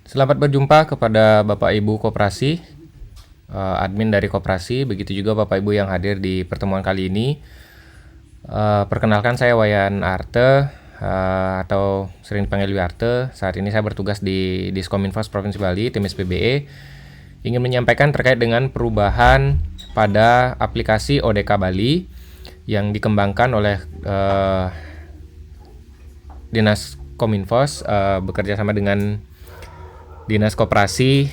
Selamat berjumpa kepada Bapak Ibu Koperasi, admin dari Koperasi, begitu juga Bapak Ibu yang hadir di pertemuan kali ini. Perkenalkan, saya Wayan Arte, atau sering dipanggil Wiarte. Saat ini saya bertugas di Diskominfos Provinsi Bali, tim SPBE. Ingin menyampaikan terkait dengan perubahan pada aplikasi ODK Bali yang dikembangkan oleh Dinas Kominfos bekerja sama dengan Dinas Koperasi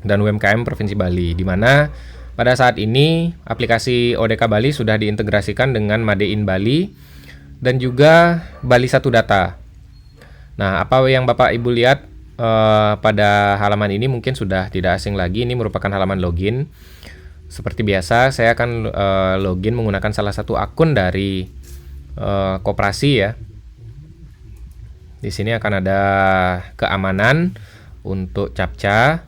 dan UMKM Provinsi Bali, di mana pada saat ini aplikasi ODK Bali sudah diintegrasikan dengan Madein Bali dan juga Bali Satu Data. Nah, apa yang Bapak Ibu lihat pada halaman ini mungkin sudah tidak asing lagi. Ini merupakan halaman login. Seperti biasa, saya akan login menggunakan salah satu akun dari Koperasi ya. Di sini akan ada keamanan untuk CAPTCHA.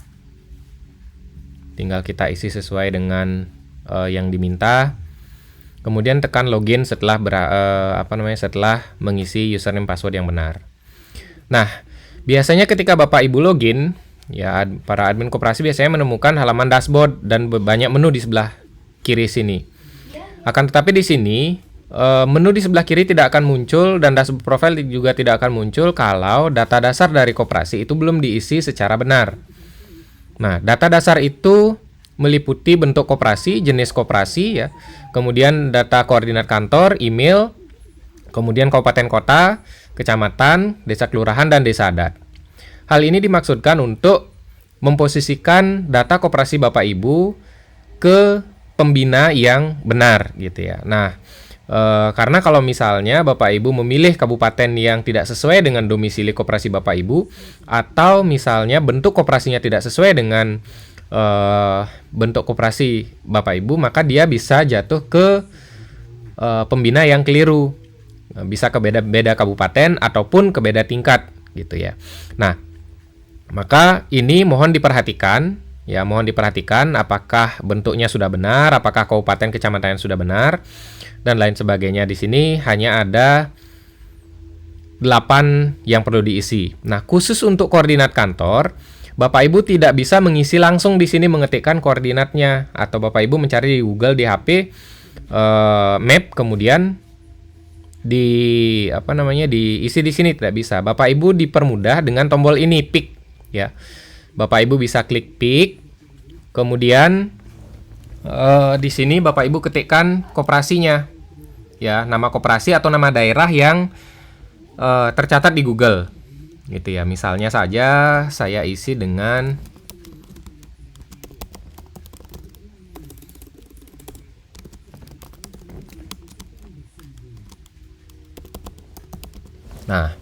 Tinggal kita isi sesuai dengan yang diminta. Kemudian tekan login setelah setelah mengisi username password yang benar. Nah, biasanya ketika Bapak Ibu login, ya para admin koperasi biasanya menemukan halaman dashboard dan banyak menu di sebelah kiri sini. Akan tetapi di sini menu di sebelah kiri tidak akan muncul dan dashboard profile juga tidak akan muncul kalau data dasar dari koperasi itu belum diisi secara benar. Nah, data dasar itu meliputi bentuk koperasi, jenis koperasi ya, kemudian data koordinat kantor, email, kemudian kabupaten kota, kecamatan, desa kelurahan, dan desa adat. Hal ini dimaksudkan untuk memposisikan data koperasi Bapak Ibu ke pembina yang benar gitu ya. Nah, karena kalau misalnya Bapak Ibu memilih kabupaten yang tidak sesuai dengan domisili koperasi Bapak Ibu, atau misalnya bentuk koperasinya tidak sesuai dengan bentuk koperasi Bapak Ibu, maka dia bisa jatuh ke pembina yang keliru, bisa ke beda kabupaten ataupun ke beda tingkat gitu ya. Nah, maka ini mohon diperhatikan ya, mohon diperhatikan apakah bentuknya sudah benar, apakah kabupaten kecamatan sudah benar, dan lain sebagainya. Di sini hanya ada 8 yang perlu diisi. Nah, khusus untuk koordinat kantor, Bapak Ibu tidak bisa mengisi langsung di sini mengetikkan koordinatnya, atau Bapak Ibu mencari di Google, di HP, map, kemudian diisi di sini, tidak bisa. Bapak Ibu dipermudah dengan tombol ini, pick ya. Bapak Ibu bisa klik pick, kemudian di sini Bapak Ibu ketikkan koperasinya ya, nama koperasi atau nama daerah yang tercatat di Google gitu ya. Misalnya saja saya isi dengan Nah,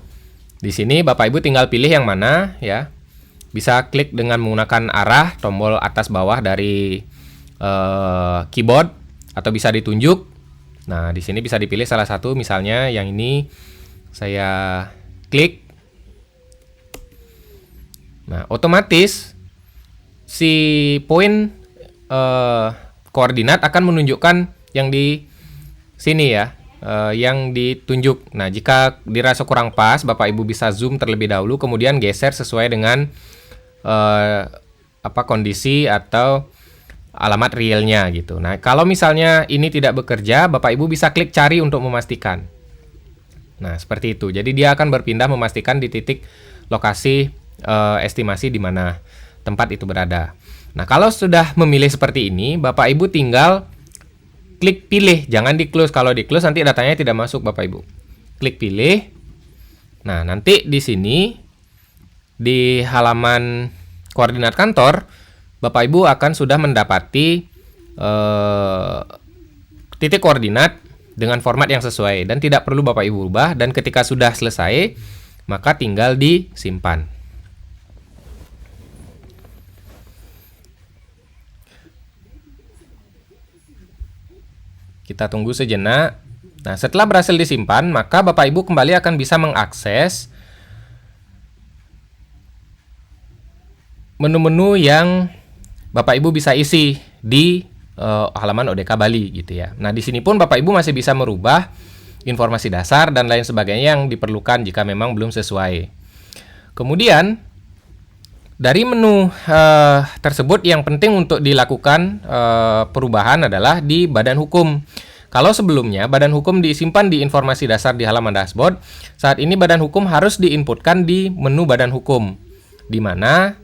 di sini Bapak Ibu tinggal pilih yang mana ya. Bisa klik dengan menggunakan arah tombol atas bawah dari keyboard, atau bisa ditunjuk. Nah, di sini bisa dipilih salah satu, misalnya yang ini saya klik. Nah, otomatis si poin koordinat akan menunjukkan yang di sini ya, yang ditunjuk. Nah, jika dirasa kurang pas, Bapak Ibu bisa zoom terlebih dahulu, kemudian geser sesuai dengan kondisi atau alamat realnya gitu. Nah, kalau misalnya ini tidak bekerja, Bapak Ibu bisa klik cari untuk memastikan. Nah, seperti itu. Jadi dia akan berpindah memastikan di titik lokasi estimasi di mana tempat itu berada. Nah, kalau sudah memilih seperti ini, Bapak Ibu tinggal klik pilih, jangan di close. Kalau di close nanti datanya tidak masuk, Bapak Ibu. Klik pilih. Nah, nanti di sini di halaman koordinat kantor, Bapak Ibu akan sudah mendapati titik koordinat dengan format yang sesuai dan tidak perlu Bapak Ibu ubah, dan ketika sudah selesai maka tinggal disimpan. Kita tunggu sejenak. Nah, setelah berhasil disimpan, maka Bapak Ibu kembali akan bisa mengakses menu-menu yang Bapak Ibu bisa isi di halaman ODK Bali gitu ya. Nah, di sini pun Bapak Ibu masih bisa merubah informasi dasar dan lain sebagainya yang diperlukan jika memang belum sesuai. Kemudian Dari menu tersebut yang penting untuk dilakukan perubahan adalah di badan hukum. Kalau sebelumnya badan hukum disimpan di informasi dasar di halaman dashboard, saat ini badan hukum harus diinputkan di menu badan hukum, di mana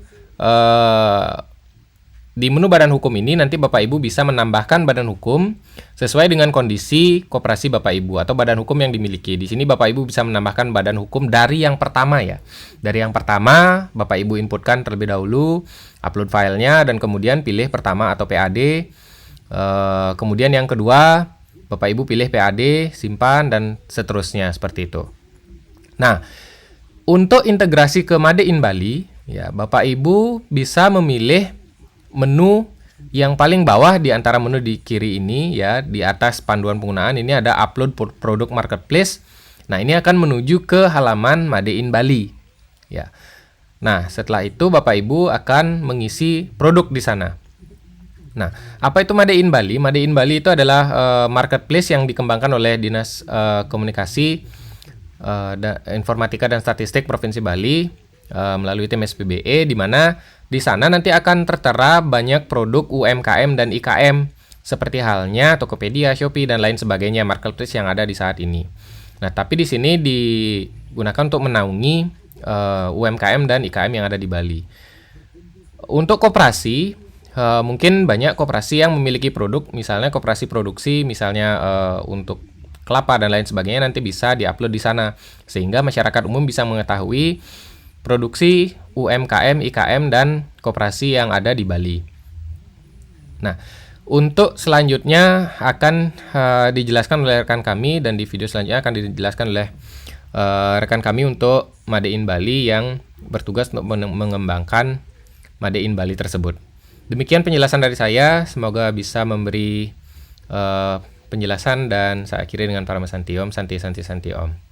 di menu badan hukum ini nanti Bapak Ibu bisa menambahkan badan hukum sesuai dengan kondisi koperasi Bapak Ibu atau badan hukum yang dimiliki. Di sini Bapak Ibu bisa menambahkan badan hukum dari yang pertama ya. Dari yang pertama Bapak Ibu inputkan terlebih dahulu, upload filenya dan kemudian pilih pertama atau PAD. Kemudian yang kedua Bapak Ibu pilih PAD, simpan dan seterusnya seperti itu. Nah, untuk integrasi ke Made in Bali ya, Bapak Ibu bisa memilih menu yang paling bawah di antara menu di kiri ini ya, di atas panduan penggunaan ini ada upload produk marketplace. Nah, ini akan menuju ke halaman Made in Bali ya. Nah, setelah itu Bapak Ibu akan mengisi produk di sana. Nah, apa itu Made in Bali? Made in Bali itu adalah marketplace yang dikembangkan oleh Dinas Komunikasi, Informatika dan Statistik Provinsi Bali melalui tim SPBE, di mana di sana nanti akan tertera banyak produk UMKM dan IKM seperti halnya Tokopedia, Shopee dan lain sebagainya marketplace yang ada di saat ini. Nah, tapi di sini digunakan untuk menaungi UMKM dan IKM yang ada di Bali. Untuk koperasi, mungkin banyak koperasi yang memiliki produk, misalnya koperasi produksi, misalnya untuk kelapa dan lain sebagainya nanti bisa diupload di sana sehingga masyarakat umum bisa mengetahui produksi UMKM, IKM, dan koperasi yang ada di Bali. Nah, untuk selanjutnya akan dijelaskan oleh rekan kami dan di video selanjutnya akan dijelaskan oleh rekan kami untuk Made in Bali yang bertugas untuk mengembangkan Made in Bali tersebut. Demikian penjelasan dari saya, semoga bisa memberi penjelasan dan saya akhiri dengan Paramasanti Om, Santi Santi Santi Om.